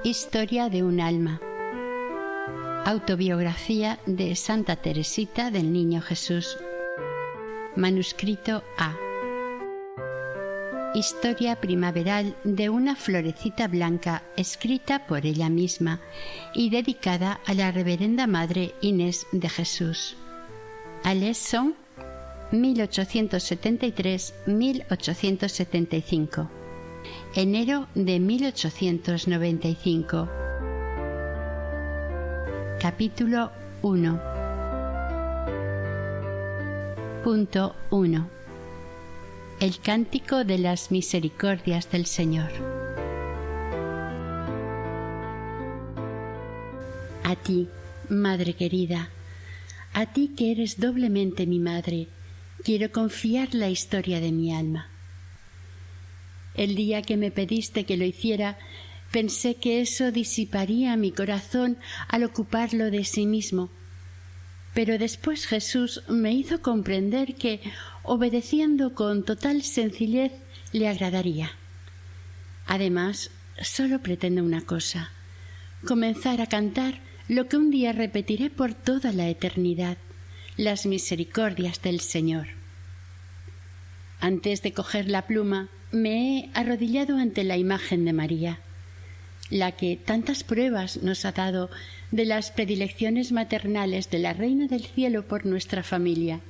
Historia de un alma. Autobiografía de Santa Teresita del Niño Jesús. Manuscrito A. Historia primaveral de una florecita blanca escrita por ella misma y dedicada a la Reverenda Madre Inés de Jesús. Alençon, 1873-1875. Enero de 1895. Capítulo 1. Punto 1. El cántico de las misericordias del Señor. A ti, Madre querida, a ti que eres doblemente mi madre, quiero confiar la historia de mi alma. El día que me pediste que lo hiciera, pensé que eso disiparía mi corazón al ocuparlo de sí mismo. Pero después Jesús me hizo comprender que, obedeciendo con total sencillez, le agradaría. Además, solo pretendo una cosa: comenzar a cantar lo que un día repetiré por toda la eternidad, las misericordias del Señor. Antes de coger la pluma, me he arrodillado ante la imagen de María, la que tantas pruebas nos ha dado de las predilecciones maternales de la Reina del Cielo por nuestra familia,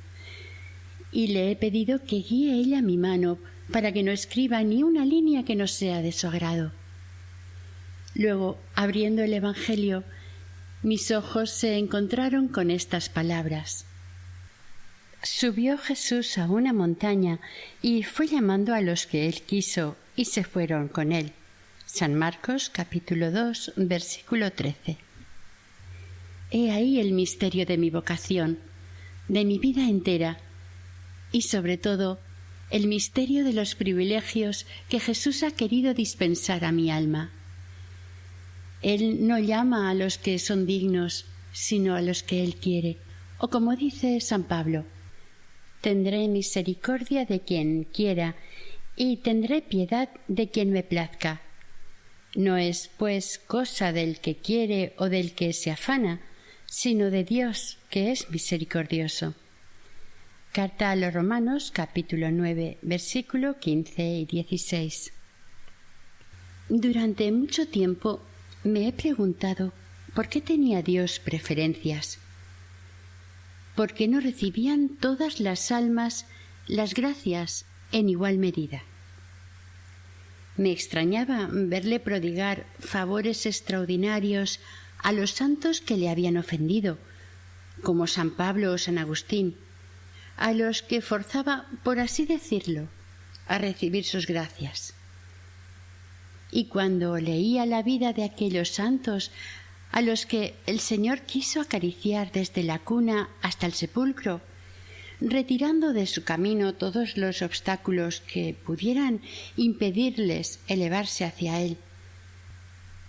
y le he pedido que guíe ella mi mano para que no escriba ni una línea que no sea de su agrado. Luego, abriendo el Evangelio, mis ojos se encontraron con estas palabras. Subió Jesús a una montaña y fue llamando a los que él quiso, y se fueron con él. San Marcos, capítulo 2, versículo 13. He ahí el misterio de mi vocación, de mi vida entera, y sobre todo el misterio de los privilegios que Jesús ha querido dispensar a mi alma. Él no llama a los que son dignos, sino a los que él quiere, o como dice San Pablo: tendré misericordia de quien quiera y tendré piedad de quien me plazca. No es, pues, cosa del que quiere o del que se afana, sino de Dios, que es misericordioso. Carta a los Romanos, capítulo 9, versículo 15 y 16. Durante mucho tiempo me he preguntado por qué tenía Dios preferencias. ¿Por qué no recibían todas las almas las gracias en igual medida? Me extrañaba verle prodigar favores extraordinarios a los santos que le habían ofendido, como San Pablo o San Agustín, a los que forzaba, por así decirlo, a recibir sus gracias. Y cuando leía la vida de aquellos santos a los que el Señor quiso acariciar desde la cuna hasta el sepulcro, retirando de su camino todos los obstáculos que pudieran impedirles elevarse hacia Él,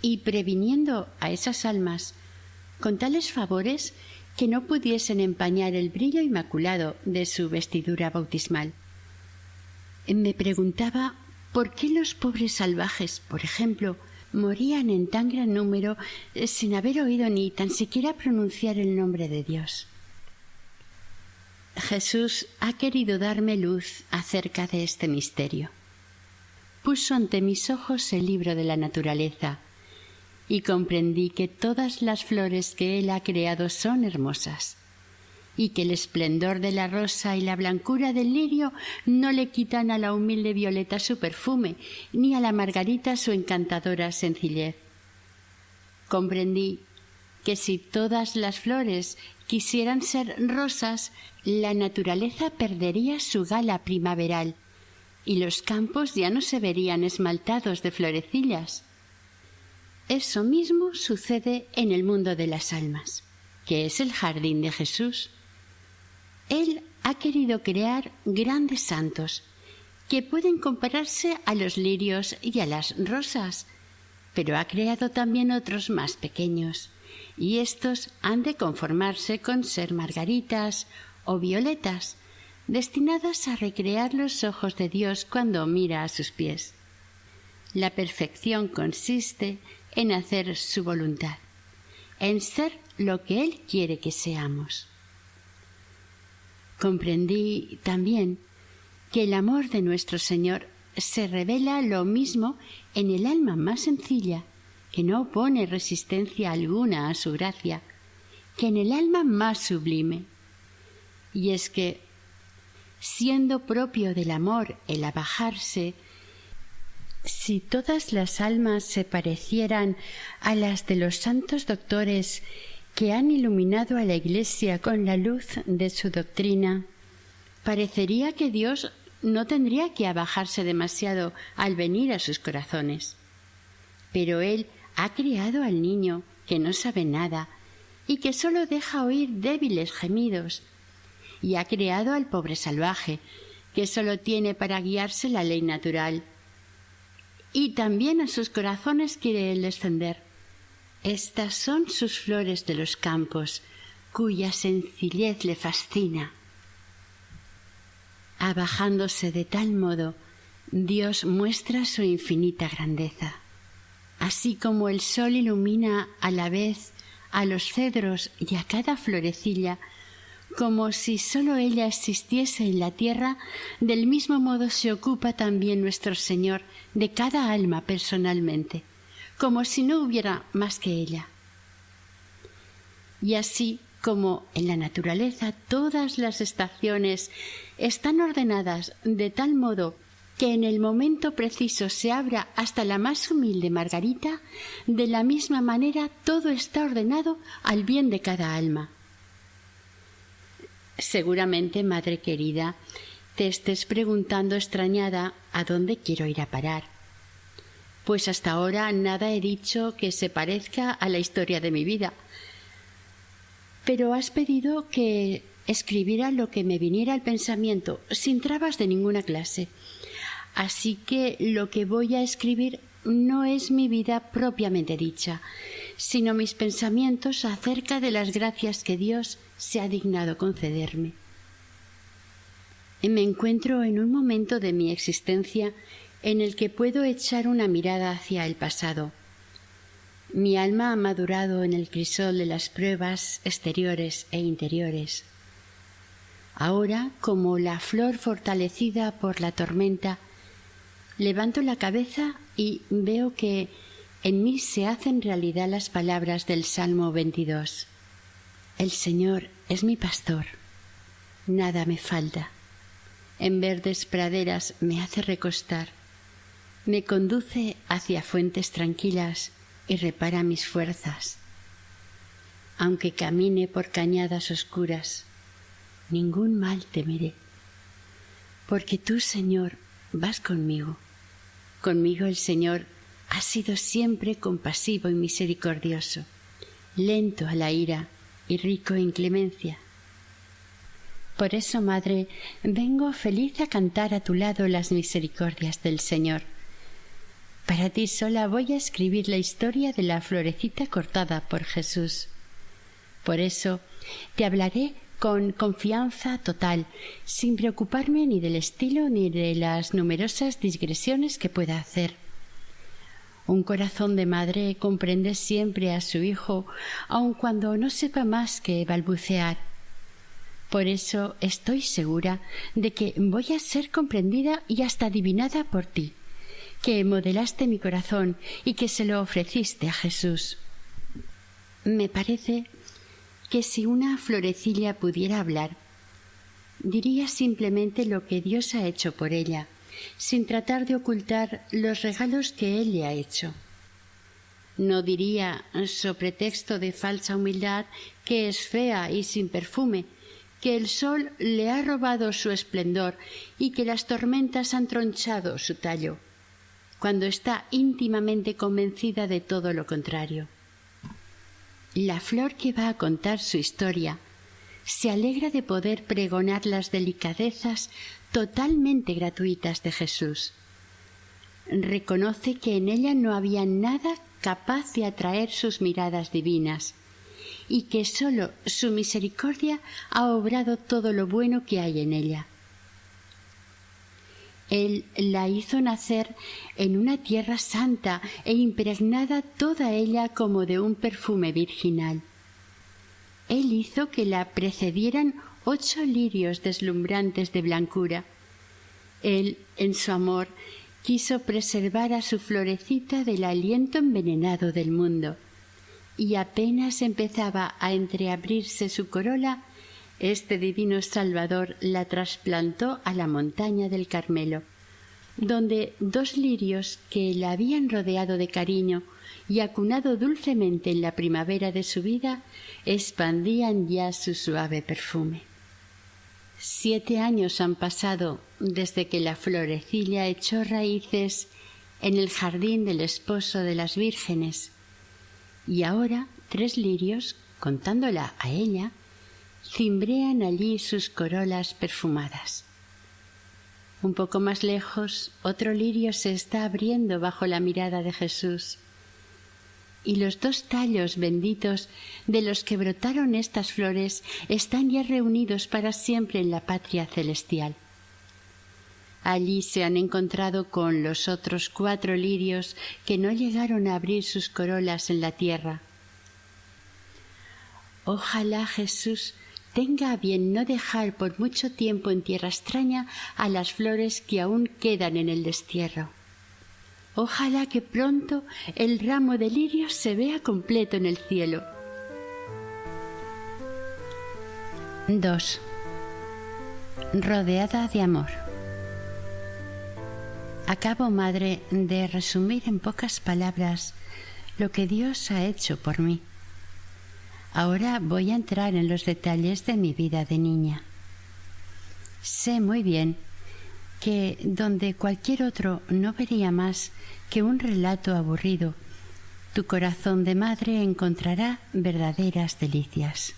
y previniendo a esas almas con tales favores que no pudiesen empañar el brillo inmaculado de su vestidura bautismal. Me preguntaba por qué los pobres salvajes, por ejemplo, morían en tan gran número sin haber oído ni tan siquiera pronunciar el nombre de Dios. Jesús ha querido darme luz acerca de este misterio. Puso ante mis ojos el libro de la naturaleza y comprendí que todas las flores que Él ha creado son hermosas, y que el esplendor de la rosa y la blancura del lirio no le quitan a la humilde violeta su perfume, ni a la margarita su encantadora sencillez. Comprendí que si todas las flores quisieran ser rosas, la naturaleza perdería su gala primaveral, y los campos ya no se verían esmaltados de florecillas. Eso mismo sucede en el mundo de las almas, que es el jardín de Jesús. Él ha querido crear grandes santos, que pueden compararse a los lirios y a las rosas, pero ha creado también otros más pequeños, y éstos han de conformarse con ser margaritas o violetas, destinadas a recrear los ojos de Dios cuando mira a sus pies. La perfección consiste en hacer su voluntad, en ser lo que Él quiere que seamos. Comprendí también que el amor de nuestro Señor se revela lo mismo en el alma más sencilla, que no opone resistencia alguna a su gracia, que en el alma más sublime. Y es que, siendo propio del amor el abajarse, si todas las almas se parecieran a las de los santos doctores que han iluminado a la Iglesia con la luz de su doctrina, parecería que Dios no tendría que abajarse demasiado al venir a sus corazones. Pero Él ha criado al niño que no sabe nada y que sólo deja oír débiles gemidos, y ha criado al pobre salvaje que sólo tiene para guiarse la ley natural. Y también a sus corazones quiere Él descender. Estas son sus flores de los campos, cuya sencillez le fascina. Abajándose de tal modo, Dios muestra su infinita grandeza. Así como el sol ilumina a la vez a los cedros y a cada florecilla, como si sólo ella existiese en la tierra, del mismo modo se ocupa también nuestro Señor de cada alma personalmente, como si no hubiera más que ella. Y así como en la naturaleza todas las estaciones están ordenadas de tal modo que en el momento preciso se abra hasta la más humilde margarita, de la misma manera todo está ordenado al bien de cada alma. Seguramente, madre querida, te estés preguntando extrañada a dónde quiero ir a parar. Pues hasta ahora nada he dicho que se parezca a la historia de mi vida. Pero has pedido que escribiera lo que me viniera al pensamiento, sin trabas de ninguna clase. Así que lo que voy a escribir no es mi vida propiamente dicha, sino mis pensamientos acerca de las gracias que Dios se ha dignado concederme. Me encuentro en un momento de mi existencia en el que puedo echar una mirada hacia el pasado. Mi alma ha madurado en el crisol de las pruebas exteriores e interiores. Ahora, como la flor fortalecida por la tormenta, levanto la cabeza y veo que en mí se hacen realidad las palabras del Salmo 22. El Señor es mi pastor, nada me falta. En verdes praderas me hace recostar, me conduce hacia fuentes tranquilas y repara mis fuerzas. Aunque camine por cañadas oscuras, ningún mal temeré, porque tú, Señor, vas conmigo. Conmigo el Señor ha sido siempre compasivo y misericordioso, lento a la ira y rico en clemencia. Por eso, Madre, vengo feliz a cantar a tu lado las misericordias del Señor. Para ti sola voy a escribir la historia de la florecita cortada por Jesús. Por eso te hablaré con confianza total, sin preocuparme ni del estilo ni de las numerosas digresiones que pueda hacer. Un corazón de madre comprende siempre a su hijo, aun cuando no sepa más que balbucear. Por eso estoy segura de que voy a ser comprendida y hasta adivinada por ti, que modelaste mi corazón y que se lo ofreciste a Jesús. Me parece que si una florecilla pudiera hablar, diría simplemente lo que Dios ha hecho por ella, sin tratar de ocultar los regalos que Él le ha hecho. No diría, so pretexto de falsa humildad, que es fea y sin perfume, que el sol le ha robado su esplendor y que las tormentas han tronchado su tallo, cuando está íntimamente convencida de todo lo contrario. La flor que va a contar su historia se alegra de poder pregonar las delicadezas totalmente gratuitas de Jesús. Reconoce que en ella no había nada capaz de atraer sus miradas divinas y que sólo su misericordia ha obrado todo lo bueno que hay en ella. Él la hizo nacer en una tierra santa e impregnada toda ella como de un perfume virginal. Él hizo que la precedieran 8 lirios deslumbrantes de blancura. Él, en su amor, quiso preservar a su florecita del aliento envenenado del mundo, y apenas empezaba a entreabrirse su corola, este divino Salvador la trasplantó a la montaña del Carmelo, donde 2 lirios que la habían rodeado de cariño y acunado dulcemente en la primavera de su vida, expandían ya su suave perfume. 7 años han pasado desde que la florecilla echó raíces en el jardín del esposo de las vírgenes, y ahora 3 lirios, contándola a ella, cimbrean allí sus corolas perfumadas. Un poco más lejos, otro lirio se está abriendo bajo la mirada de Jesús, y los 2 tallos benditos de los que brotaron estas flores están ya reunidos para siempre en la patria celestial. Allí se han encontrado con los otros 4 lirios que no llegaron a abrir sus corolas en la tierra. Ojalá Jesús tenga a bien no dejar por mucho tiempo en tierra extraña a las flores que aún quedan en el destierro. Ojalá que pronto el ramo de lirios se vea completo en el cielo. 2. Rodeada de amor. Acabo, madre, de resumir en pocas palabras lo que Dios ha hecho por mí. Ahora voy a entrar en los detalles de mi vida de niña. Sé muy bien que donde cualquier otro no vería más que un relato aburrido, tu corazón de madre encontrará verdaderas delicias.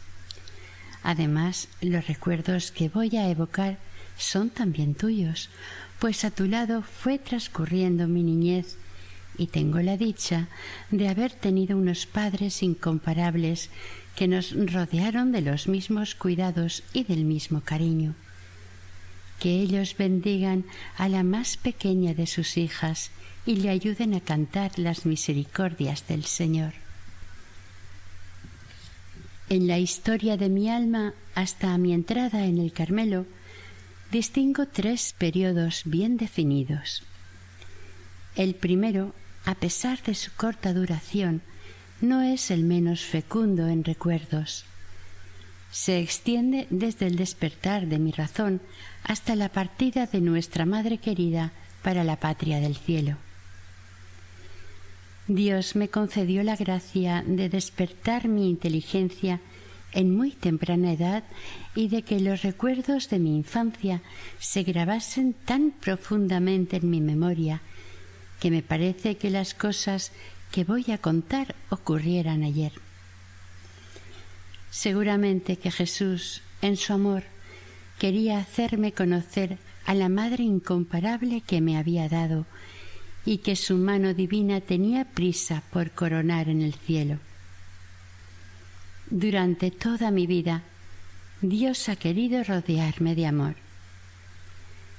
Además, los recuerdos que voy a evocar son también tuyos, pues a tu lado fue transcurriendo mi niñez y tengo la dicha de haber tenido unos padres incomparables que nos rodearon de los mismos cuidados y del mismo cariño. Que ellos bendigan a la más pequeña de sus hijas y le ayuden a cantar las misericordias del Señor. En la historia de mi alma, hasta mi entrada en el Carmelo, distingo 3 periodos bien definidos. El primero, a pesar de su corta duración, no es el menos fecundo en recuerdos. Se extiende desde el despertar de mi razón hasta la partida de nuestra Madre querida para la patria del cielo. Dios me concedió la gracia de despertar mi inteligencia en muy temprana edad y de que los recuerdos de mi infancia se grabasen tan profundamente en mi memoria que me parece que las cosas que voy a contar ocurrieran ayer. Seguramente que Jesús, en su amor, quería hacerme conocer a la Madre incomparable que me había dado y que su mano divina tenía prisa por coronar en el cielo. Durante toda mi vida, Dios ha querido rodearme de amor.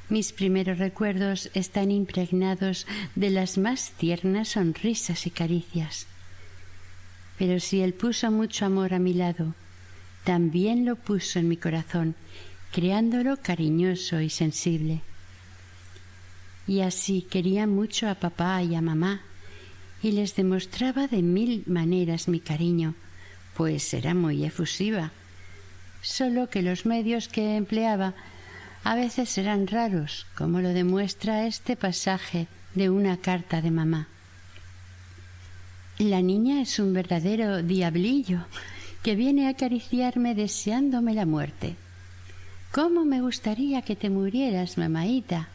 Mis primeros recuerdos están impregnados de las más tiernas sonrisas y caricias. Pero si Él puso mucho amor a mi lado, también lo puso en mi corazón, creándolo cariñoso y sensible. Y así quería mucho a papá y a mamá, y les demostraba de 1000 maneras mi cariño, pues era muy efusiva, solo que los medios que empleaba a veces eran raros, como lo demuestra este pasaje de una carta de mamá. La niña es un verdadero diablillo que viene a acariciarme deseándome la muerte. ¿Cómo me gustaría que te murieras, mamaíta?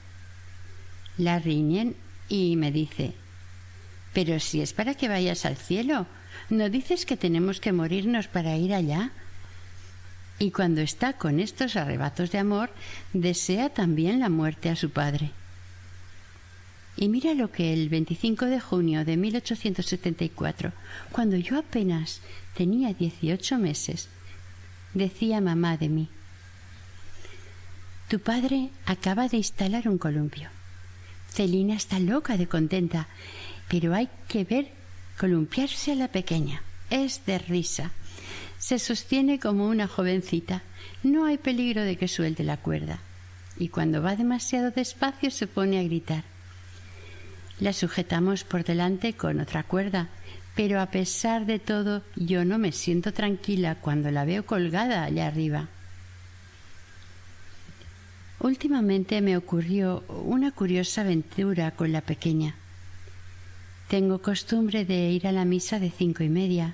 La riñen y me dice: pero si es para que vayas al cielo, ¿no dices que tenemos que morirnos para ir allá? Y cuando está con estos arrebatos de amor, desea también la muerte a su padre. Y mira lo que el 25 de junio de 1874, cuando yo apenas tenía 18 meses, decía mamá de mí: tu padre acaba de instalar un columpio. Celina está loca de contenta, pero hay que ver columpiarse a la pequeña. Es de risa. Se sostiene como una jovencita. No hay peligro de que suelte la cuerda. Y cuando va demasiado despacio se pone a gritar. La sujetamos por delante con otra cuerda, pero a pesar de todo yo no me siento tranquila cuando la veo colgada allá arriba. Últimamente me ocurrió una curiosa aventura con la pequeña. Tengo costumbre de ir a la misa de 5:30.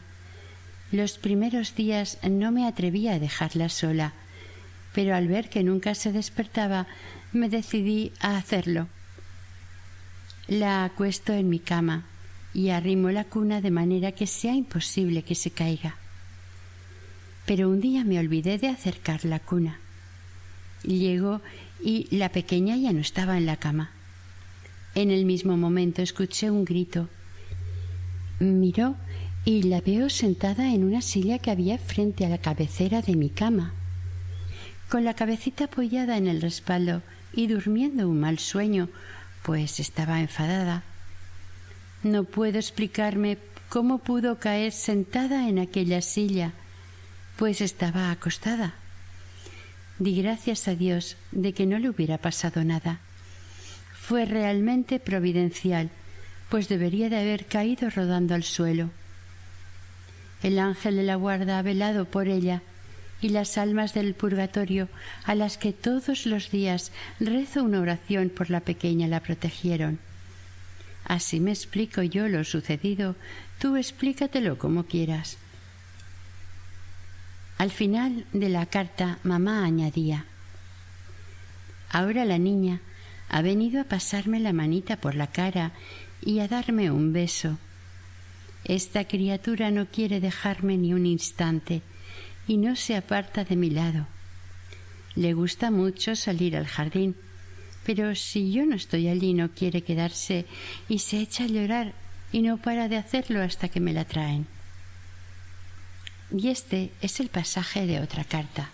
Los primeros días no me atrevía a dejarla sola, pero al ver que nunca se despertaba, me decidí a hacerlo. La acuesto en mi cama y arrimo la cuna de manera que sea imposible que se caiga. Pero un día me olvidé de acercar la cuna. Llego y la pequeña ya no estaba en la cama. En el mismo momento escuché un grito. Miró y la veo sentada en una silla que había frente a la cabecera de mi cama, con la cabecita apoyada en el respaldo y durmiendo un mal sueño, pues estaba enfadada. No puedo explicarme cómo pudo caer sentada en aquella silla, pues estaba acostada. Di gracias a Dios de que no le hubiera pasado nada. Fue realmente providencial, pues debería de haber caído rodando al suelo. El ángel de la guarda ha velado por ella, y las almas del purgatorio, a las que todos los días rezo una oración por la pequeña, la protegieron. Así me explico yo lo sucedido, tú explícatelo como quieras. Al final de la carta, mamá añadía: ahora la niña ha venido a pasarme la manita por la cara y a darme un beso. Esta criatura no quiere dejarme ni un instante y no se aparta de mi lado. Le gusta mucho salir al jardín, pero si yo no estoy allí no quiere quedarse y se echa a llorar y no para de hacerlo hasta que me la traen. Y este es el pasaje de otra carta.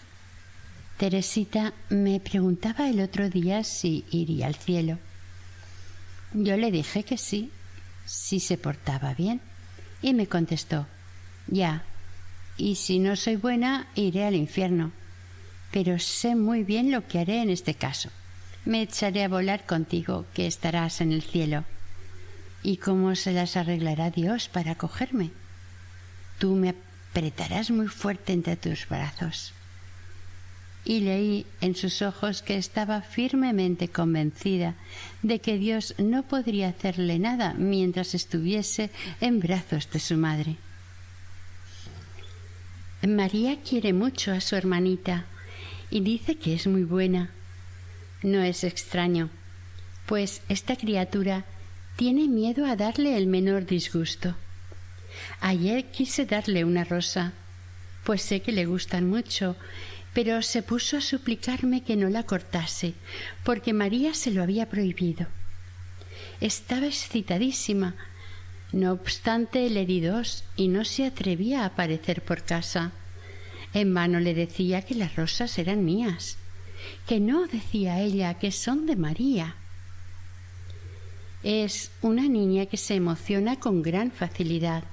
Teresita me preguntaba el otro día si iría al cielo. Yo le dije que sí, si se portaba bien, y me contestó: ya, y si no soy buena iré al infierno, pero sé muy bien lo que haré en este caso. Me echaré a volar contigo, que estarás en el cielo. ¿Y cómo se las arreglará Dios para cogerme? Tú me apretarás muy fuerte entre tus brazos. Y leí en sus ojos que estaba firmemente convencida de que Dios no podría hacerle nada mientras estuviese en brazos de su madre. María quiere mucho a su hermanita y dice que es muy buena. No es extraño, pues esta criatura tiene miedo a darle el menor disgusto. Ayer quise darle una rosa, pues sé que le gustan mucho, pero se puso a suplicarme que no la cortase, porque María se lo había prohibido. Estaba excitadísima. No obstante, le di 2 y no se atrevía a aparecer por casa. En vano le decía que las rosas eran mías, que no, decía ella, que son de María. Es una niña que se emociona con gran facilidad.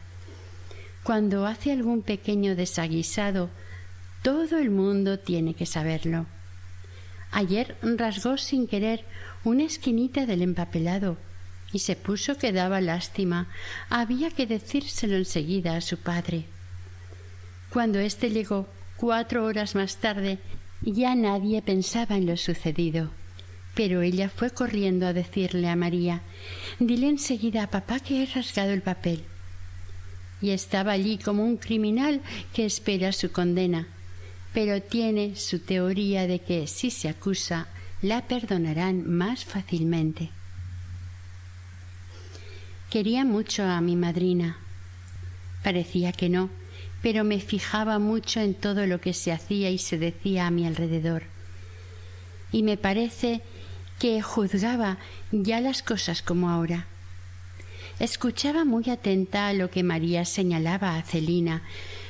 Cuando hace algún pequeño desaguisado, todo el mundo tiene que saberlo. Ayer rasgó sin querer una esquinita del empapelado y se puso que daba lástima. Había que decírselo enseguida a su padre. Cuando éste llegó 4 horas más tarde, ya nadie pensaba en lo sucedido. Pero ella fue corriendo a decirle a María: dile enseguida a papá que he rasgado el papel. Y estaba allí como un criminal que espera su condena, pero tiene su teoría de que si se acusa, la perdonarán más fácilmente. Quería mucho a mi madrina. Parecía que no, pero me fijaba mucho en todo lo que se hacía y se decía a mi alrededor. Y me parece que juzgaba ya las cosas como ahora. Escuchaba muy atenta a lo que María señalaba a Celina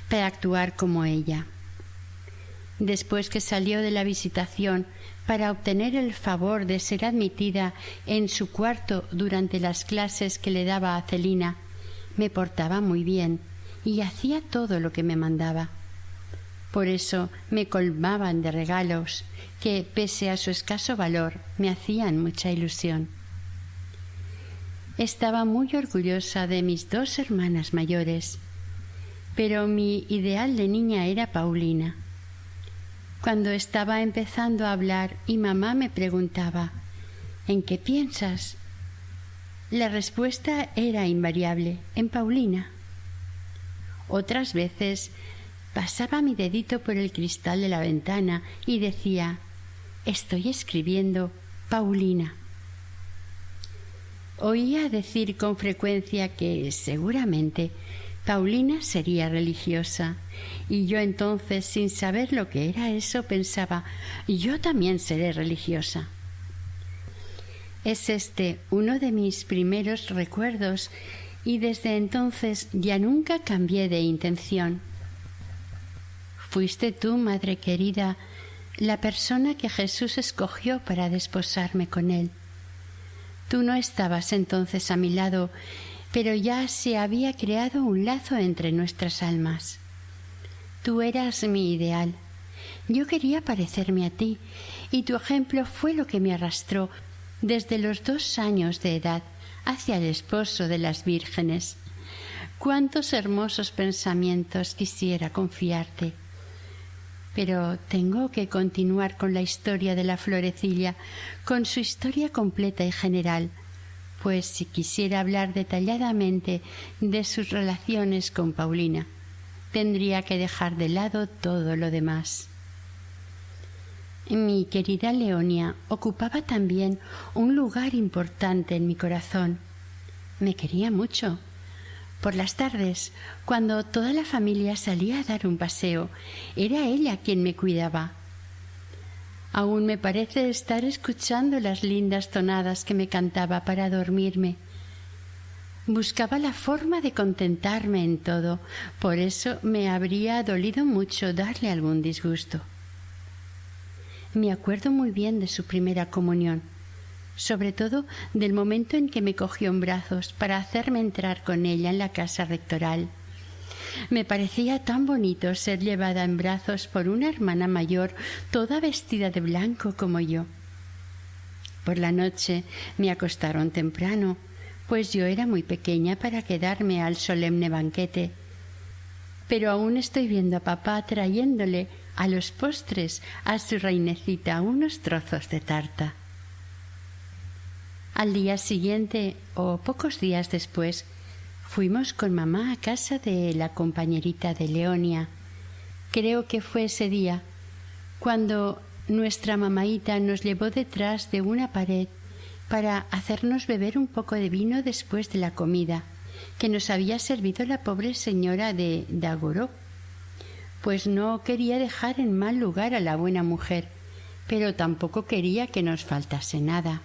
para actuar como ella. después que salió de la visitación para obtener el favor de ser admitida en su cuarto durante las clases que le daba a Celina, me portaba muy bien y hacía todo lo que me mandaba. Por eso me colmaban de regalos que, pese a su escaso valor, me hacían mucha ilusión. Estaba muy orgullosa de mis 2 hermanas mayores, pero mi ideal de niña era Paulina. Cuando estaba empezando a hablar y mamá me preguntaba «¿En qué piensas?», la respuesta era invariable: «En Paulina». Otras veces pasaba mi dedito por el cristal de la ventana y decía «Estoy escribiendo Paulina». Oía decir con frecuencia que seguramente Paulina sería religiosa, y yo entonces, sin saber lo que era eso, pensaba «yo también seré religiosa». Es este uno de mis primeros recuerdos, y desde entonces ya nunca cambié de intención. Fuiste tú, madre querida, la persona que Jesús escogió para desposarme con él. Tú no estabas entonces a mi lado, pero ya se había creado un lazo entre nuestras almas. Tú eras mi ideal. Yo quería parecerme a ti, y tu ejemplo fue lo que me arrastró desde los 2 años de edad hacia el esposo de las vírgenes. Cuántos hermosos pensamientos quisiera confiarte. Pero tengo que continuar con la historia de la florecilla, con su historia completa y general, pues si quisiera hablar detalladamente de sus relaciones con Paulina, tendría que dejar de lado todo lo demás. Mi querida Leonia ocupaba también un lugar importante en mi corazón. Me quería mucho. Por las tardes, cuando toda la familia salía a dar un paseo, era ella quien me cuidaba. Aún me parece estar escuchando las lindas tonadas que me cantaba para dormirme. Buscaba la forma de contentarme en todo, por eso me habría dolido mucho darle algún disgusto. Me acuerdo muy bien de su primera comunión, sobre todo del momento en que me cogió en brazos para hacerme entrar con ella en la casa rectoral. Me parecía tan bonito ser llevada en brazos por una hermana mayor, toda vestida de blanco como yo. Por la noche me acostaron temprano, pues yo era muy pequeña para quedarme al solemne banquete. Pero aún estoy viendo a papá trayéndole a los postres a su reinecita unos trozos de tarta. Al día siguiente, o pocos días después, fuimos con mamá a casa de la compañerita de Leonia. Creo que fue ese día cuando nuestra mamaíta nos llevó detrás de una pared para hacernos beber un poco de vino después de la comida que nos había servido la pobre señora de Dagoró, pues no quería dejar en mal lugar a la buena mujer, pero tampoco quería que nos faltase nada.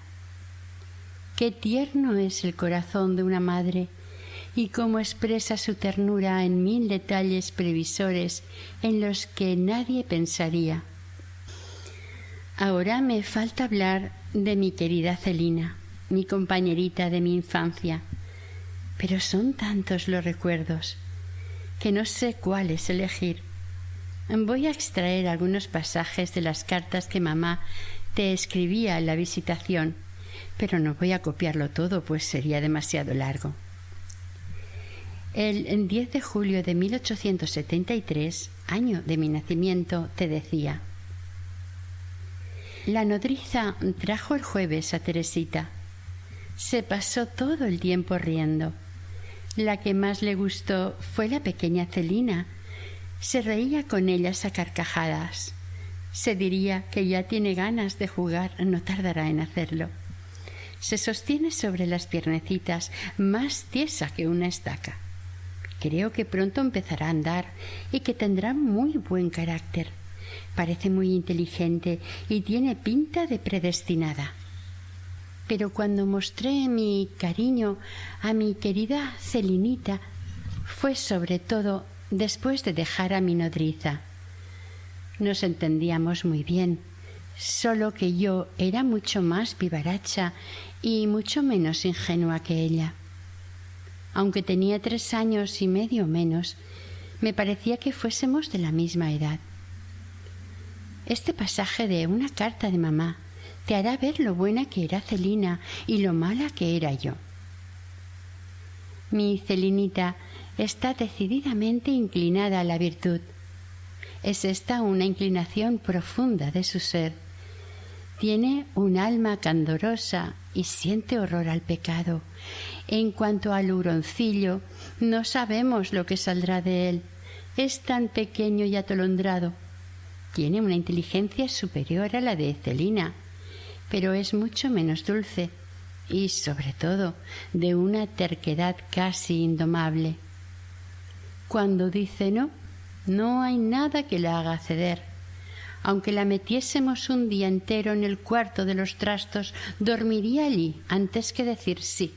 Qué tierno es el corazón de una madre, y cómo expresa su ternura en 1000 detalles previsores en los que nadie pensaría. Ahora me falta hablar de mi querida Celina, mi compañerita de mi infancia, pero son tantos los recuerdos que no sé cuáles elegir. Voy a extraer algunos pasajes de las cartas que mamá te escribía en la visitación, pero no voy a copiarlo todo, pues sería demasiado largo. El 10 de julio de 1873, año de mi nacimiento, te decía: la nodriza trajo el jueves a Teresita. Se pasó todo el tiempo riendo. La que más le gustó fue la pequeña Celina. Se reía con ellas a carcajadas. Se diría que ya tiene ganas de jugar, no tardará en hacerlo. Se sostiene sobre las piernecitas, más tiesa que una estaca. Creo que pronto empezará a andar y que tendrá muy buen carácter. Parece muy inteligente y tiene pinta de predestinada. Pero cuando mostré mi cariño a mi querida Celinita, fue sobre todo después de dejar a mi nodriza. Nos entendíamos muy bien, solo que yo era mucho más vivaracha y mucho menos ingenua que ella. Aunque tenía 3 años y medio menos, me parecía que fuésemos de la misma edad. Este pasaje de una carta de mamá te hará ver lo buena que era Celina y lo mala que era yo. Mi Celinita está decididamente inclinada a la virtud. Es esta una inclinación profunda de su ser. Tiene un alma candorosa y siente horror al pecado. En cuanto al huroncillo, no sabemos lo que saldrá de él. Es tan pequeño y atolondrado. Tiene una inteligencia superior a la de Celina, pero es mucho menos dulce y, sobre todo, de una terquedad casi indomable. Cuando dice no, no hay nada que la haga ceder. Aunque la metiésemos un día entero en el cuarto de los trastos, dormiría allí antes que decir sí.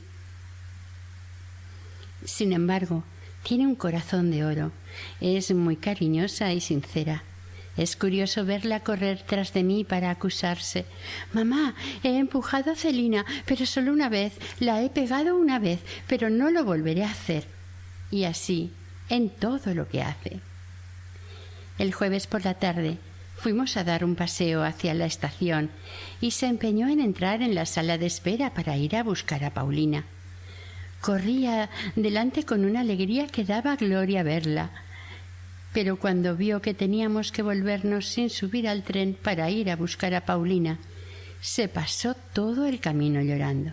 Sin embargo, tiene un corazón de oro, es muy cariñosa y sincera. Es curioso verla correr tras de mí para acusarse. «Mamá, he empujado a Celina, pero solo una vez, la he pegado una vez, pero no lo volveré a hacer». Y así, en todo lo que hace. El jueves por la tarde fuimos a dar un paseo hacia la estación y se empeñó en entrar en la sala de espera para ir a buscar a Paulina. Corría delante con una alegría que daba gloria verla, pero cuando vio que teníamos que volvernos sin subir al tren para ir a buscar a Paulina, se pasó todo el camino llorando.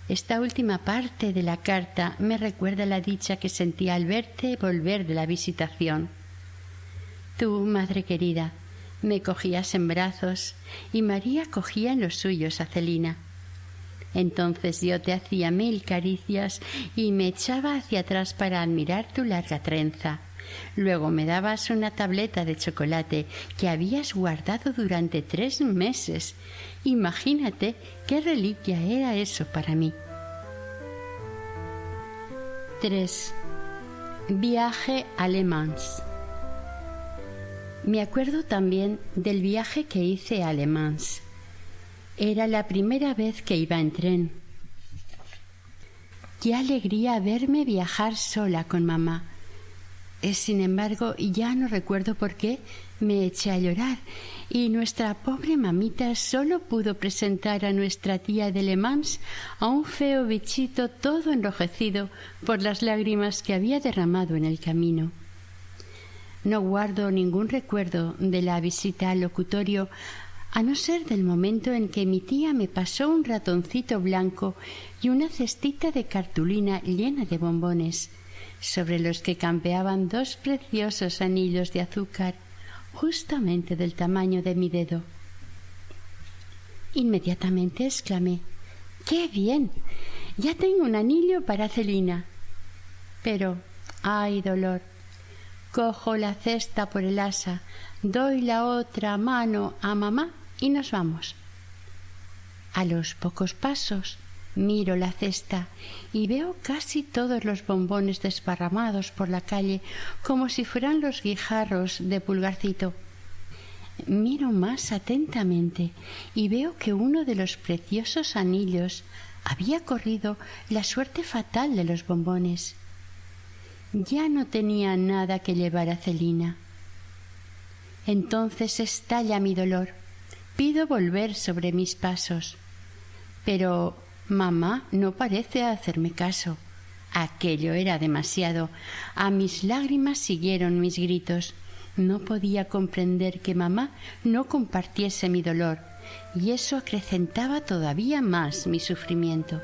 Esta última parte de la carta me recuerda la dicha que sentí al verte volver de la visitación. Tú, madre querida, me cogías en brazos y María cogía en los suyos a Celina. Entonces yo te hacía 1000 caricias y me echaba hacia atrás para admirar tu larga trenza. Luego me dabas una tableta de chocolate que habías guardado durante 3 meses. Imagínate qué reliquia era eso para mí. 3. Viaje a Le Mans. Me acuerdo también del viaje que hice a Le Mans. Era la primera vez que iba en tren. Qué alegría verme viajar sola con mamá. Sin embargo, ya no recuerdo por qué me eché a llorar y nuestra pobre mamita solo pudo presentar a nuestra tía de Le Mans a un feo bichito todo enrojecido por las lágrimas que había derramado en el camino. No guardo ningún recuerdo de la visita al locutorio, a no ser del momento en que mi tía me pasó un ratoncito blanco y una cestita de cartulina llena de bombones, sobre los que campeaban 2 preciosos anillos de azúcar, justamente del tamaño de mi dedo. Inmediatamente exclamé: «¡Qué bien! Ya tengo un anillo para Celina». Pero, ¡ay dolor! Cojo la cesta por el asa, doy la otra mano a mamá y nos vamos. A los pocos pasos miro la cesta y veo casi todos los bombones desparramados por la calle como si fueran los guijarros de Pulgarcito. Miro más atentamente y veo que uno de los preciosos anillos había corrido la suerte fatal de los bombones. Ya no tenía nada que llevar a Celina. Entonces estalla mi dolor. Pido volver sobre mis pasos. Pero mamá no parece hacerme caso. Aquello era demasiado. A mis lágrimas siguieron mis gritos. No podía comprender que mamá no compartiese mi dolor, y eso acrecentaba todavía más mi sufrimiento.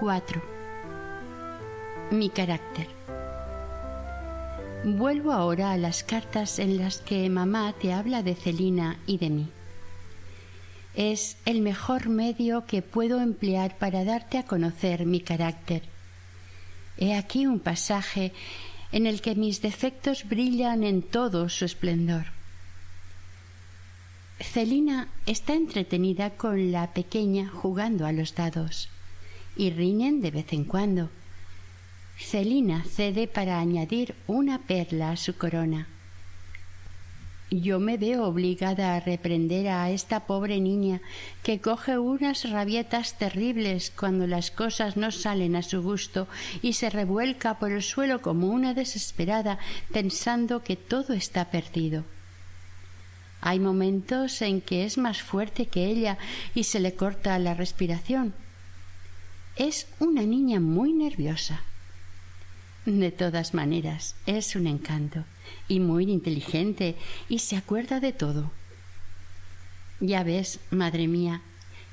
4. Mi carácter. Vuelvo ahora a las cartas en las que mamá te habla de Celina y de mí. Es el mejor medio que puedo emplear para darte a conocer mi carácter. He aquí un pasaje en el que mis defectos brillan en todo su esplendor. Celina está entretenida con la pequeña jugando a los dados y riñen de vez en cuando. Celina cede para añadir una perla a su corona. Yo me veo obligada a reprender a esta pobre niña que coge unas rabietas terribles cuando las cosas no salen a su gusto y se revuelca por el suelo como una desesperada pensando que todo está perdido. Hay momentos en que es más fuerte que ella y se le corta la respiración. Es una niña muy nerviosa. De todas maneras, es un encanto y muy inteligente y se acuerda de todo. Ya ves, madre mía,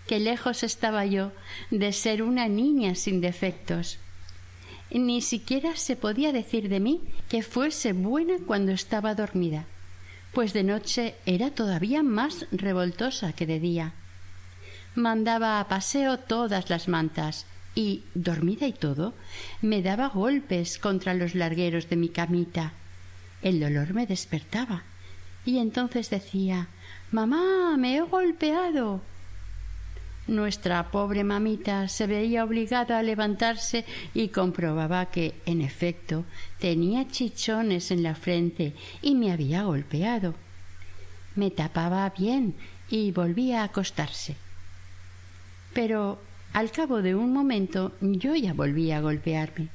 qué lejos estaba yo de ser una niña sin defectos. Ni siquiera se podía decir de mí que fuese buena cuando estaba dormida, pues de noche era todavía más revoltosa que de día. Mandaba a paseo todas las mantas y, dormida y todo, me daba golpes contra los largueros de mi camita. El dolor me despertaba y entonces decía: «Mamá, me he golpeado». Nuestra pobre mamita se veía obligada a levantarse y comprobaba que, en efecto, tenía chichones en la frente y me había golpeado. Me tapaba bien y volvía a acostarse. Pero al cabo de un momento yo ya volví a golpearme.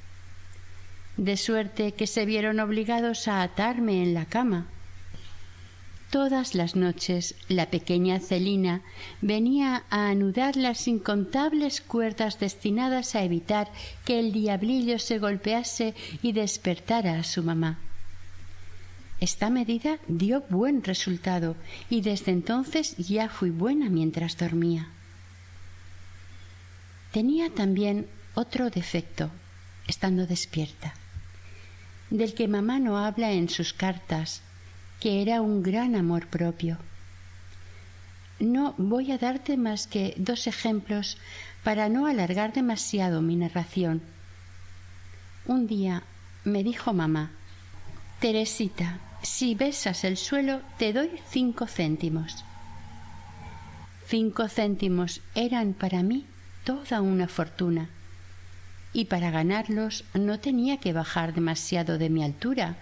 De suerte que se vieron obligados a atarme en la cama. Todas las noches la pequeña Celina venía a anudar las incontables cuerdas destinadas a evitar que el diablillo se golpease y despertara a su mamá. Esta medida dio buen resultado y desde entonces ya fui buena mientras dormía. Tenía también otro defecto, estando despierta, del que mamá no habla en sus cartas, que era un gran amor propio. No voy a darte más que 2 ejemplos para no alargar demasiado mi narración. Un día me dijo mamá: «Teresita, si besas el suelo te doy 5 céntimos». 5 céntimos eran para mí toda una fortuna, y para ganarlos no tenía que bajar demasiado de mi altura,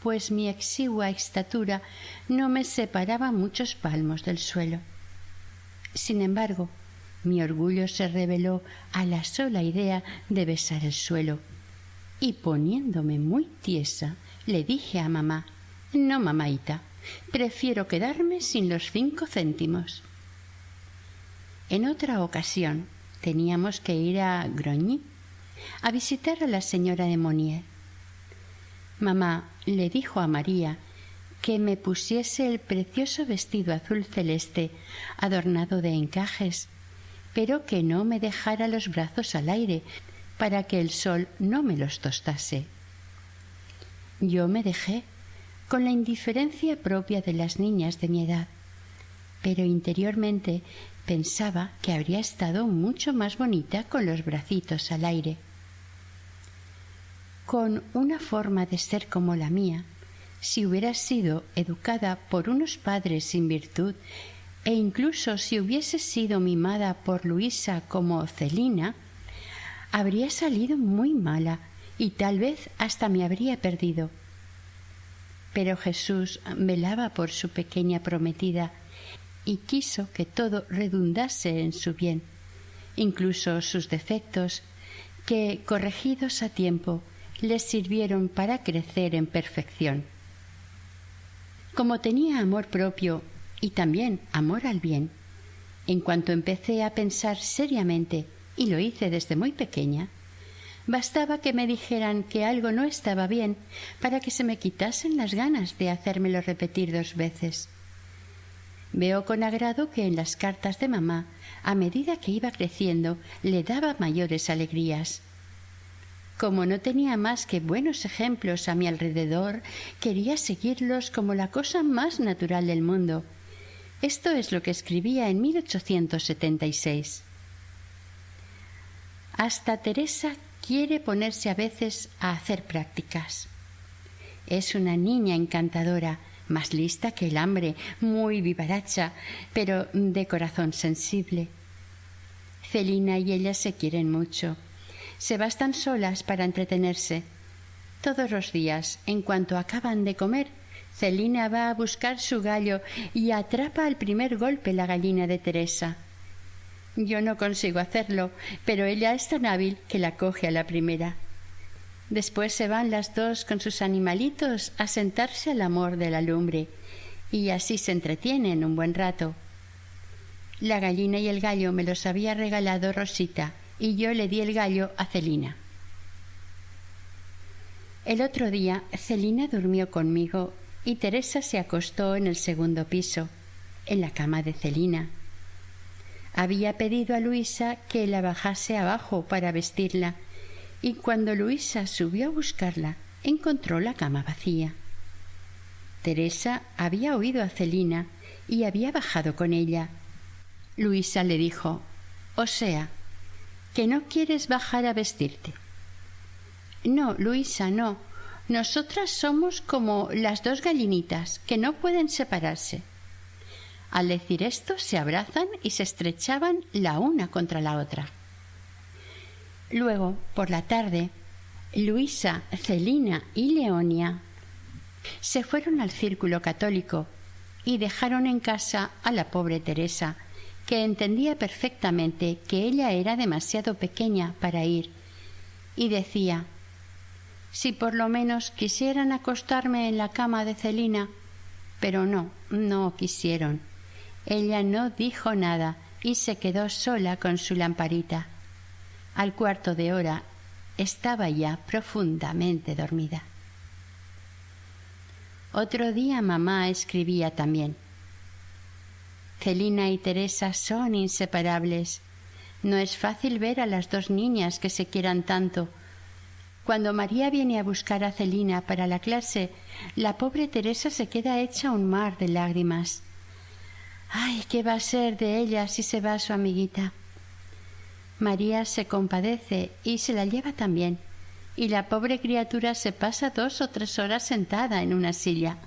pues mi exigua estatura no me separaba muchos palmos del suelo. Sin embargo, mi orgullo se rebeló a la sola idea de besar el suelo, y poniéndome muy tiesa, le dije a mamá: «No, mamaita, prefiero quedarme sin los 5 céntimos». En otra ocasión teníamos que ir a Grogny a visitar a la señora de Monnier. Mamá le dijo a María que me pusiese el precioso vestido azul celeste adornado de encajes, pero que no me dejara los brazos al aire para que el sol no me los tostase. Yo me dejé, con la indiferencia propia de las niñas de mi edad, pero interiormente pensaba que habría estado mucho más bonita con los bracitos al aire. Con una forma de ser como la mía, si hubiera sido educada por unos padres sin virtud, e incluso si hubiese sido mimada por Luisa como Celina, habría salido muy mala y tal vez hasta me habría perdido. Pero Jesús velaba por su pequeña prometida y quiso que todo redundase en su bien, incluso sus defectos, que, corregidos a tiempo, les sirvieron para crecer en perfección. Como tenía amor propio y también amor al bien, en cuanto empecé a pensar seriamente, y lo hice desde muy pequeña, bastaba que me dijeran que algo no estaba bien para que se me quitasen las ganas de hacérmelo repetir 2 veces. Veo con agrado que en las cartas de mamá, a medida que iba creciendo, le daba mayores alegrías. Como no tenía más que buenos ejemplos a mi alrededor, quería seguirlos como la cosa más natural del mundo. Esto es lo que escribía en 1876. Hasta Teresa quiere ponerse a veces a hacer prácticas. Es una niña encantadora, más lista que el hambre, muy vivaracha, pero de corazón sensible. Celina y ella se quieren mucho. Se bastan solas para entretenerse. Todos los días, en cuanto acaban de comer, Celina va a buscar su gallo y atrapa al primer golpe la gallina de Teresa. Yo no consigo hacerlo, pero ella es tan hábil que la coge a la primera. Después se van las dos con sus animalitos a sentarse al amor de la lumbre, y así se entretienen un buen rato. La gallina y el gallo me los había regalado Rosita, y yo le di el gallo a Celina. El otro día Celina durmió conmigo y Teresa se acostó en el segundo piso, en la cama de Celina. Había pedido a Luisa que la bajase abajo para vestirla, y cuando Luisa subió a buscarla, encontró la cama vacía. Teresa había oído a Celina y había bajado con ella. Luisa le dijo: «O sea, que no quieres bajar a vestirte». «No, Luisa, no. Nosotras somos como las dos gallinitas, que no pueden separarse». Al decir esto, se abrazan y se estrechaban la una contra la otra. Luego, por la tarde, Luisa, Celina y Leonia se fueron al círculo católico y dejaron en casa a la pobre Teresa, que entendía perfectamente que ella era demasiado pequeña para ir, y decía: «Si por lo menos quisieran acostarme en la cama de Celina». Pero no quisieron. Ella no dijo nada y se quedó sola con su lamparita. Al cuarto de hora estaba ya profundamente dormida. Otro día mamá escribía también: «Celina y Teresa son inseparables. No es fácil ver a las dos niñas que se quieran tanto. Cuando María viene a buscar a Celina para la clase, la pobre Teresa se queda hecha un mar de lágrimas. ¡Ay, qué va a ser de ella si se va su amiguita!». María se compadece y se la lleva también, y la pobre criatura se pasa 2 o 3 horas sentada en una silla.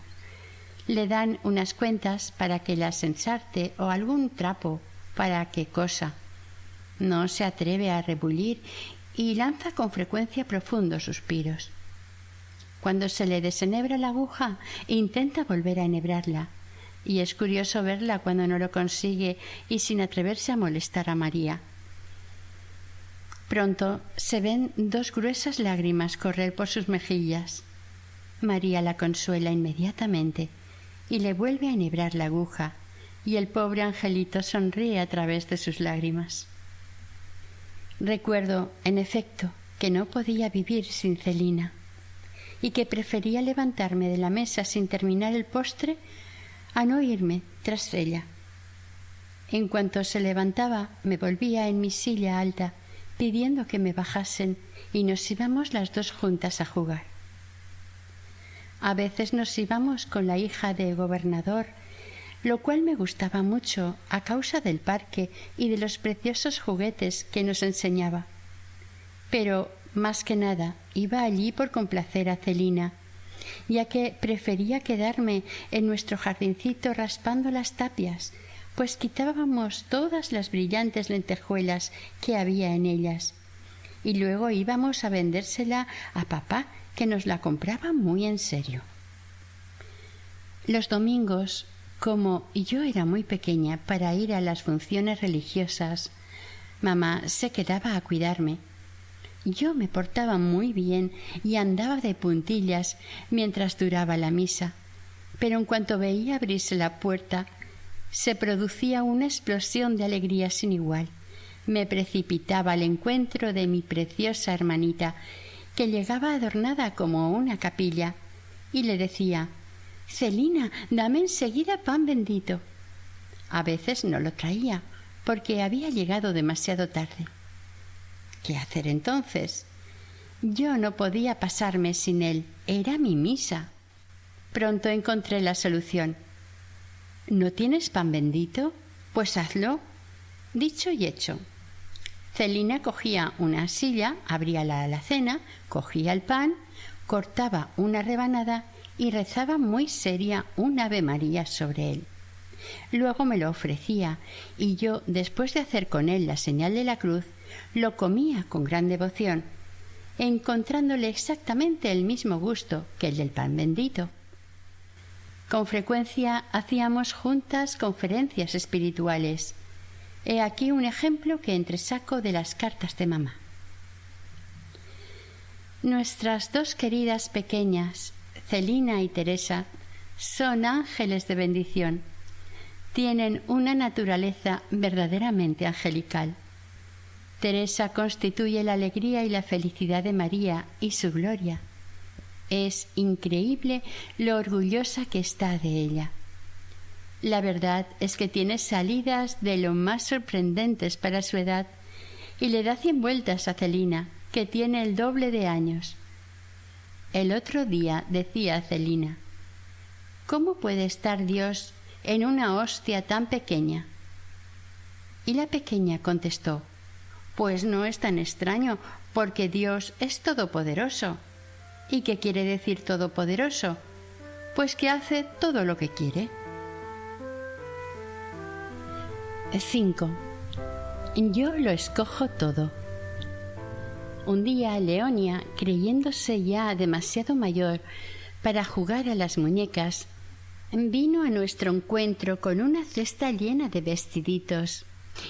Le dan unas cuentas para que las ensarte o algún trapo para qué cosa. No se atreve a rebullir y lanza con frecuencia profundos suspiros. Cuando se le desenhebra la aguja, intenta volver a enhebrarla, y es curioso verla cuando no lo consigue y sin atreverse a molestar a María. Pronto se ven 2 gruesas lágrimas correr por sus mejillas. María la consuela inmediatamente y le vuelve a enhebrar la aguja, y el pobre angelito sonríe a través de sus lágrimas. Recuerdo, en efecto, que no podía vivir sin Celina, y que prefería levantarme de la mesa sin terminar el postre a no irme tras ella. En cuanto se levantaba, me volvía en mi silla alta, pidiendo que me bajasen, y nos íbamos las 2 juntas a jugar. A veces nos íbamos con la hija de gobernador, lo cual me gustaba mucho a causa del parque y de los preciosos juguetes que nos enseñaba. Pero, más que nada, iba allí por complacer a Celina, ya que prefería quedarme en nuestro jardincito raspando las tapias, pues quitábamos todas las brillantes lentejuelas que había en ellas, y luego íbamos a vendérsela a papá, que nos la compraba muy en serio. Los domingos, como yo era muy pequeña para ir a las funciones religiosas, mamá se quedaba a cuidarme. Yo me portaba muy bien y andaba de puntillas mientras duraba la misa, pero en cuanto veía abrirse la puerta, se producía una explosión de alegría sin igual. Me precipitaba al encuentro de mi preciosa hermanita, que llegaba adornada como una capilla, y le decía: «Celina, dame enseguida pan bendito». A veces no lo traía, porque había llegado demasiado tarde. ¿Qué hacer entonces? Yo no podía pasarme sin él, era mi misa. Pronto encontré la solución. ¿No tienes pan bendito? Pues hazlo. Dicho y hecho. Celina cogía una silla, abría la alacena, cogía el pan, cortaba una rebanada y rezaba muy seria un Ave María sobre él. Luego me lo ofrecía, y yo, después de hacer con él la señal de la cruz, Lo comía con gran devoción, encontrándole exactamente el mismo gusto que el del pan bendito. Con frecuencia hacíamos juntas conferencias espirituales. He aquí un ejemplo que entresaco de las cartas de mamá. Nuestras dos queridas pequeñas, Celina y Teresa, son ángeles de bendición. Tienen una naturaleza verdaderamente angelical. Teresa constituye la alegría y la felicidad de María y su gloria. Es increíble lo orgullosa que está de ella. La verdad es que tiene salidas de lo más sorprendentes para su edad y le da 100 vueltas a Celina, que tiene el doble de años. El otro día decía a Celina: ¿cómo puede estar Dios en una hostia tan pequeña? Y la pequeña contestó: pues no es tan extraño, porque Dios es todopoderoso. ¿Y qué quiere decir todopoderoso? Pues que hace todo lo que quiere. 5. Yo lo escojo todo. Un día Leonia, creyéndose ya demasiado mayor para jugar a las muñecas, vino a nuestro encuentro con una cesta llena de vestiditos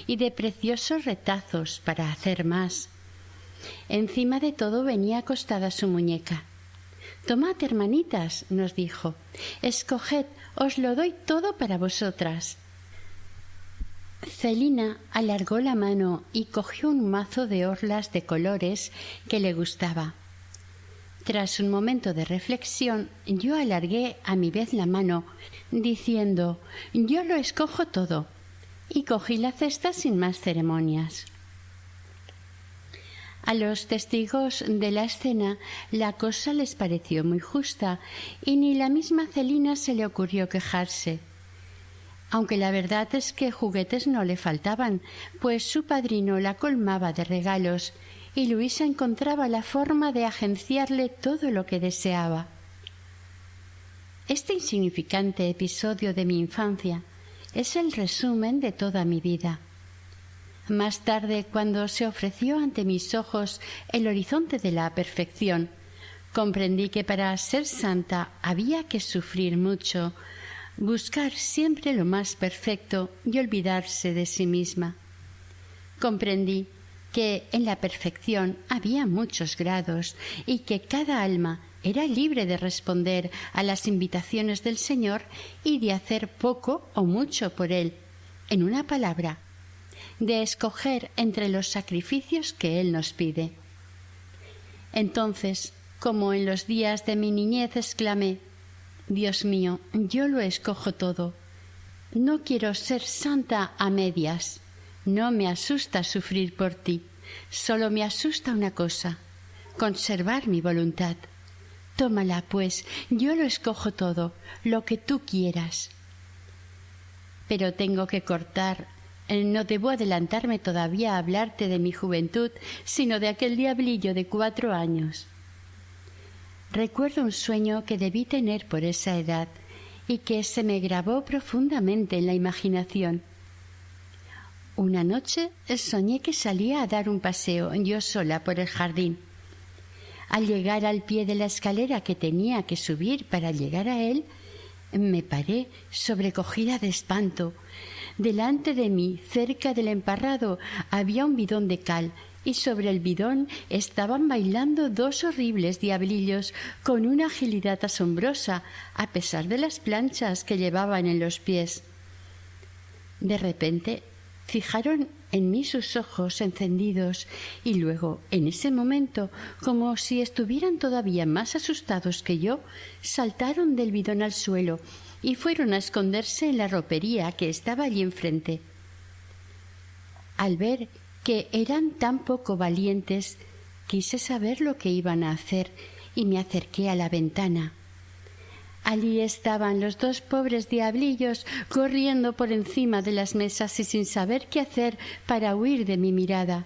y de preciosos retazos para hacer más. Encima de todo venía acostada su muñeca. «Tomad, hermanitas», nos dijo, «escoged, os lo doy todo para vosotras». Celina alargó la mano y cogió un mazo de orlas de colores que le gustaba. Tras un momento de reflexión, yo alargué a mi vez la mano, diciendo: «yo lo escojo todo», y cogí la cesta sin más ceremonias. A los testigos de la escena la cosa les pareció muy justa y ni la misma Celina se le ocurrió quejarse. Aunque la verdad es que juguetes no le faltaban, pues su padrino la colmaba de regalos y Luisa encontraba la forma de agenciarle todo lo que deseaba. Este insignificante episodio de mi infancia es el resumen de toda mi vida. Más tarde, cuando se ofreció ante mis ojos el horizonte de la perfección, comprendí que para ser santa había que sufrir mucho, buscar siempre lo más perfecto y olvidarse de sí misma. Comprendí que en la perfección había muchos grados y que cada alma era libre de responder a las invitaciones del Señor y de hacer poco o mucho por Él. En una palabra, de escoger entre los sacrificios que Él nos pide. Entonces, como en los días de mi niñez, exclamé: «Dios mío, yo lo escojo todo. No quiero ser santa a medias. No me asusta sufrir por ti. Solo me asusta una cosa: conservar mi voluntad. Tómala, pues, yo lo escojo todo, lo que tú quieras». Pero tengo que cortar. No debo adelantarme todavía a hablarte de mi juventud, sino de aquel diablillo de 4 años. Recuerdo un sueño que debí tener por esa edad y que se me grabó profundamente en la imaginación. Una noche soñé que salía a dar un paseo yo sola por el jardín. Al llegar al pie de la escalera que tenía que subir para llegar a él, me paré sobrecogida de espanto. Delante de mí, cerca del emparrado, había un bidón de cal y sobre el bidón estaban bailando 2 horribles diablillos con una agilidad asombrosa, a pesar de las planchas que llevaban en los pies. De repente fijaron en mí sus ojos encendidos y luego, en ese momento, como si estuvieran todavía más asustados que yo, saltaron del bidón al suelo y fueron a esconderse en la ropería que estaba allí enfrente. Al ver que eran tan poco valientes, quise saber lo que iban a hacer y me acerqué a la ventana. Allí estaban los 2 pobres diablillos corriendo por encima de las mesas y sin saber qué hacer para huir de mi mirada.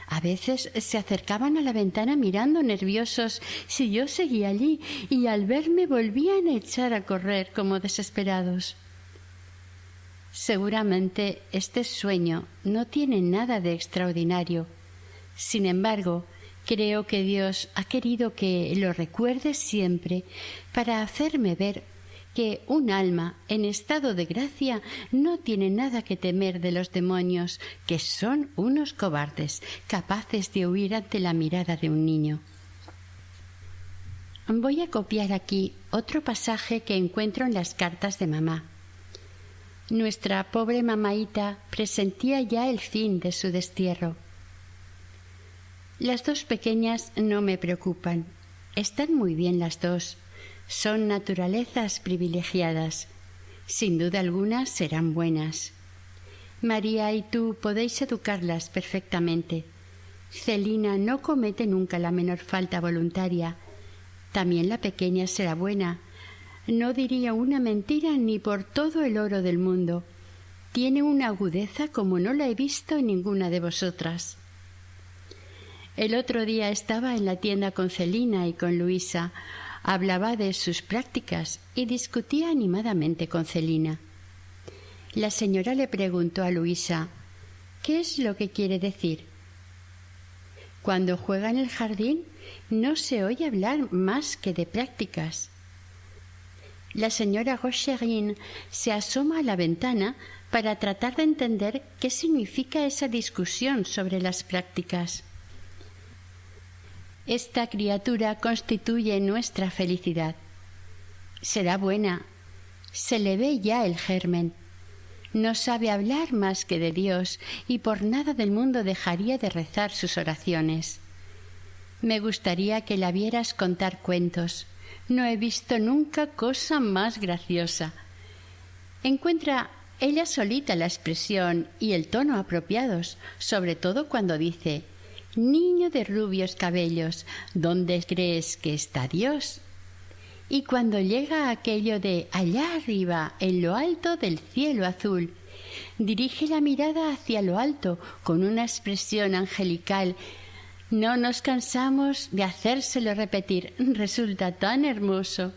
A veces se acercaban a la ventana mirando nerviosos si yo seguía allí y al verme volvían a echar a correr como desesperados. Seguramente este sueño no tiene nada de extraordinario. Sin embargo, creo que Dios ha querido que lo recuerde siempre para hacerme ver que un alma en estado de gracia no tiene nada que temer de los demonios, que son unos cobardes, capaces de huir ante la mirada de un niño. Voy a copiar aquí otro pasaje que encuentro en las cartas de mamá. Nuestra pobre mamaíta presentía ya el fin de su destierro. Las dos pequeñas no me preocupan. Están muy bien las dos. Son naturalezas privilegiadas. Sin duda alguna serán buenas. María y tú podéis educarlas perfectamente. Celina no comete nunca la menor falta voluntaria. También la pequeña será buena. No diría una mentira ni por todo el oro del mundo. Tiene una agudeza como no la he visto en ninguna de vosotras. El otro día estaba en la tienda con Celina y con Luisa. Hablaba de sus prácticas y discutía animadamente con Celina. La señora le preguntó a Luisa: ¿qué es lo que quiere decir? Cuando juega en el jardín no se oye hablar más que de prácticas. La señora Rocherin se asoma a la ventana para tratar de entender qué significa esa discusión sobre las prácticas. Esta criatura constituye nuestra felicidad. Será buena. Se le ve ya el germen. No sabe hablar más que de Dios y por nada del mundo dejaría de rezar sus oraciones. Me gustaría que la vieras contar cuentos. No he visto nunca cosa más graciosa. Encuentra ella solita la expresión y el tono apropiados, sobre todo cuando dice: «Niño de rubios cabellos, ¿dónde crees que está Dios?». Y cuando llega a aquello de allá arriba, en lo alto del cielo azul, dirige la mirada hacia lo alto con una expresión angelical. No nos cansamos de hacérselo repetir, resulta tan hermoso.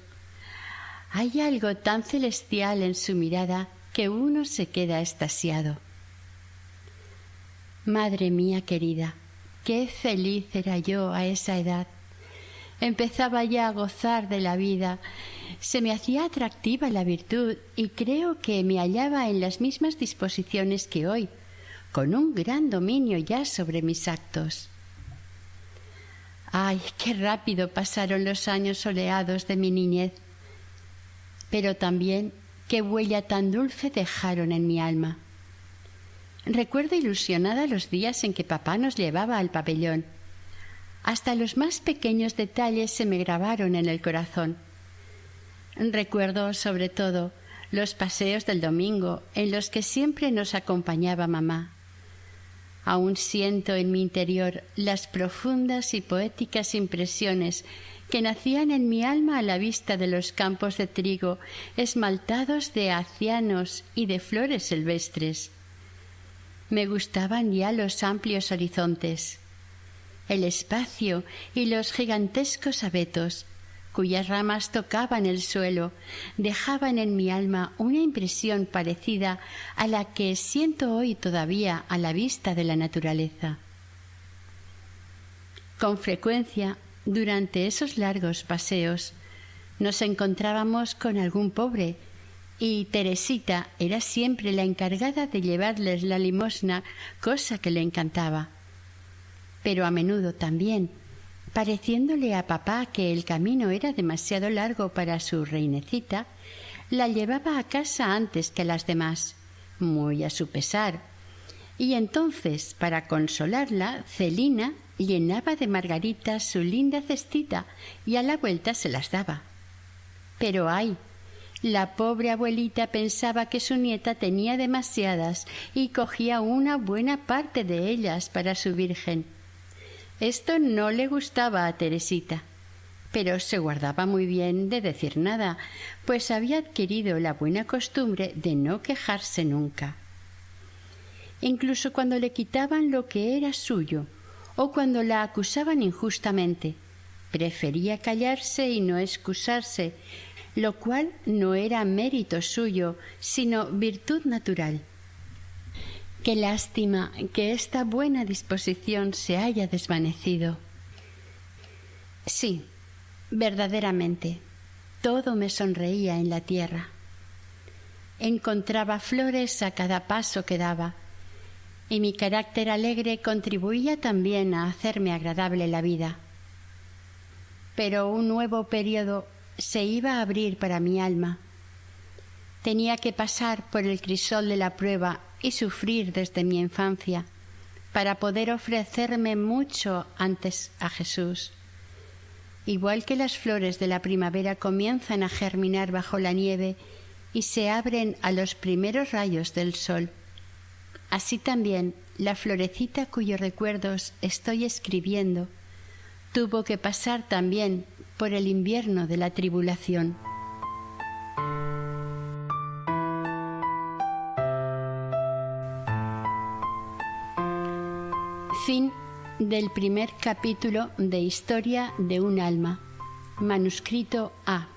Hay algo tan celestial en su mirada que uno se queda extasiado. Madre mía querida, qué feliz era yo a esa edad. Empezaba ya a gozar de la vida, se me hacía atractiva la virtud y creo que me hallaba en las mismas disposiciones que hoy, con un gran dominio ya sobre mis actos. ¡Ay, qué rápido pasaron los años soleados de mi niñez! Pero también qué huella tan dulce dejaron en mi alma. Recuerdo ilusionada los días en que papá nos llevaba al pabellón. Hasta los más pequeños detalles se me grabaron en el corazón. Recuerdo, sobre todo, los paseos del domingo en los que siempre nos acompañaba mamá. Aún siento en mi interior las profundas y poéticas impresiones que nacían en mi alma a la vista de los campos de trigo esmaltados de acianos y de flores silvestres. Me gustaban ya los amplios horizontes, el espacio y los gigantescos abetos, cuyas ramas tocaban el suelo, dejaban en mi alma una impresión parecida a la que siento hoy todavía a la vista de la naturaleza. Con frecuencia, durante esos largos paseos, nos encontrábamos con algún pobre y Teresita era siempre la encargada de llevarles la limosna, cosa que le encantaba. Pero a menudo también, pareciéndole a papá que el camino era demasiado largo para su reinecita, la llevaba a casa antes que a las demás, muy a su pesar. Y entonces, para consolarla, Celina llenaba de margaritas su linda cestita y a la vuelta se las daba. Pero ¡ay! La pobre abuelita pensaba que su nieta tenía demasiadas y cogía una buena parte de ellas para su virgen. Esto no le gustaba a Teresita, pero se guardaba muy bien de decir nada, pues había adquirido la buena costumbre de no quejarse nunca. Incluso cuando le quitaban lo que era suyo o cuando la acusaban injustamente, Prefería callarse y no excusarse, lo cual no era mérito suyo, sino virtud natural. Qué lástima que esta buena disposición se haya desvanecido. Sí, verdaderamente, todo me sonreía en la tierra. Encontraba flores a cada paso que daba, y mi carácter alegre contribuía también a hacerme agradable la vida. Pero un nuevo período se iba a abrir para mi alma. Tenía que pasar por el crisol de la prueba y sufrir desde mi infancia para poder ofrecerme mucho antes a Jesús. Igual que las flores de la primavera comienzan a germinar bajo la nieve y se abren a los primeros rayos del sol, así también la florecita cuyos recuerdos estoy escribiendo tuvo que pasar también por el invierno de la tribulación. Fin del primer capítulo de Historia de un alma. Manuscrito A.